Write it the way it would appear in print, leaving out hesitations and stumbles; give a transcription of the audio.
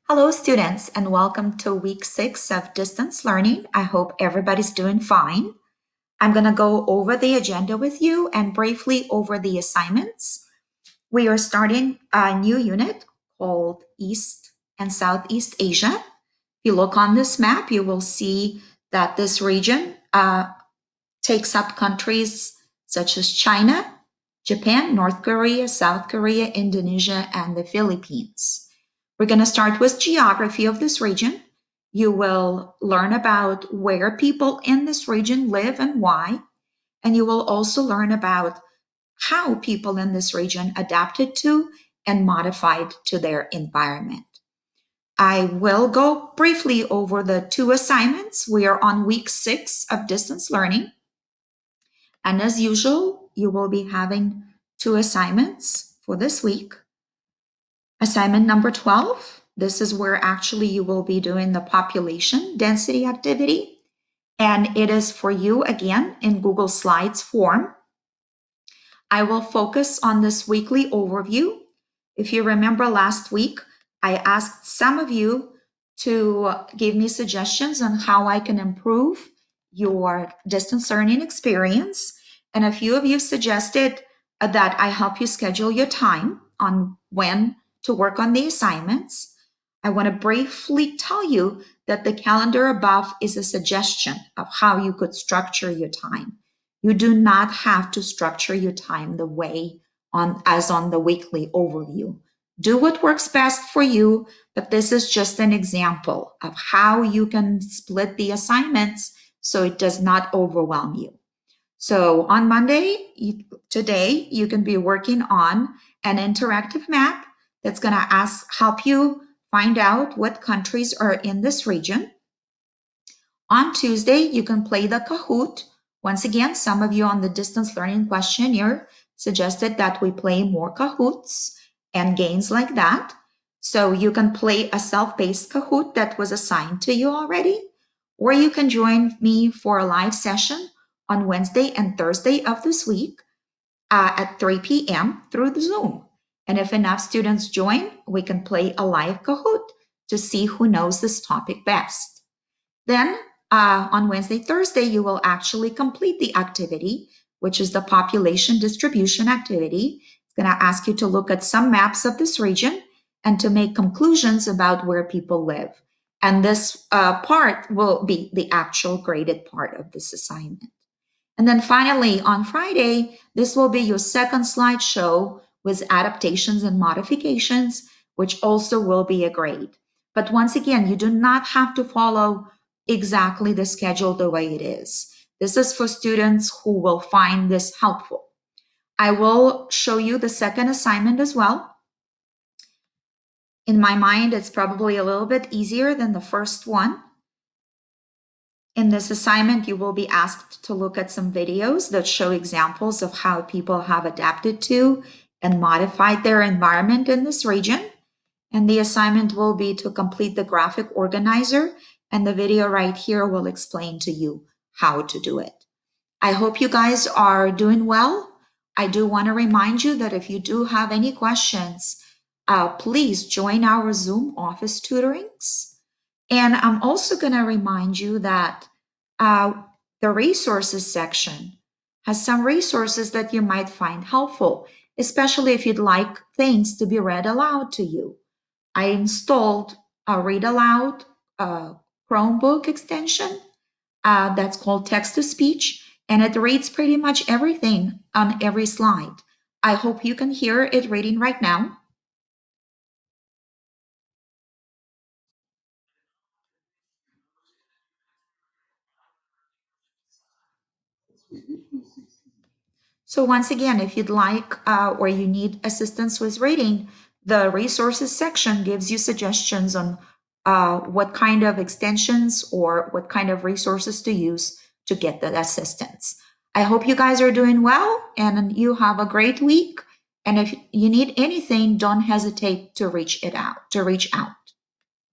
Hello, students, and welcome to week 6 of distance learning. I hope everybody's doing fine. I'm going to go over the agenda with you and briefly over the assignments. We are starting a new unit called East and Southeast Asia. If you look on this map, you will see that this region takes up countries such as China, Japan, North Korea, South Korea, Indonesia, and the Philippines. We're going to start with geography of this region. You will learn about where people in this region live and why. And you will also learn about how people in this region adapted to and modified to their environment. I will go briefly over the two assignments. We are on week 6 of distance learning. And as usual, you will be having two assignments for this week. Assignment number 12, this is where actually you will be doing the population density activity. And it is for you again in Google Slides form. I will focus on this weekly overview. If you remember last week, I asked some of you to give me suggestions on how I can improve your distance learning experience. And a few of you suggested that I help you schedule your time on when to work on the assignments. I want to briefly tell you that the calendar above is a suggestion of how you could structure your time. You do not have to structure your time the way as on the weekly overview. Do what works best for you, but this is just an example of how you can split the assignments so it does not overwhelm you. So on Monday, today, you can be working on an interactive map that's going to help you find out what countries are in this region. On Tuesday, you can play the Kahoot. Once again, some of you on the distance learning questionnaire suggested that we play more Kahoots and games like that. So you can play a self-paced Kahoot that was assigned to you already, or you can join me for a live session on Wednesday and Thursday of this week at 3 p.m. through the Zoom. And if enough students join, we can play a live Kahoot to see who knows this topic best. Then on Wednesday, Thursday, you will actually complete the activity, which is the population distribution activity. It's going to ask you to look at some maps of this region and to make conclusions about where people live. And this part will be the actual graded part of this assignment. And then finally, on Friday, this will be your second slideshow with adaptations and modifications, which also will be a grade. But once again, you do not have to follow exactly the schedule the way it is. This is for students who will find this helpful. I will show you the second assignment as well. In my mind, it's probably a little bit easier than the first one. In this assignment, you will be asked to look at some videos that show examples of how people have adapted to and modified their environment in this region. And the assignment will be to complete the graphic organizer, and the video right here will explain to you how to do it. I hope you guys are doing well. I do want to remind you that if you do have any questions, please join our Zoom office tutorings. And I'm also going to remind you that the resources section has some resources that you might find helpful, especially if you'd like things to be read aloud to you. I installed a Read Aloud Chromebook extension that's called Text to Speech, and it reads pretty much everything on every slide. I hope you can hear it reading right now. So once again, if you'd like or you need assistance with reading, the resources section gives you suggestions on what kind of extensions or what kind of resources to use to get that assistance. I hope you guys are doing well and you have a great week. And if you need anything, don't hesitate to reach out.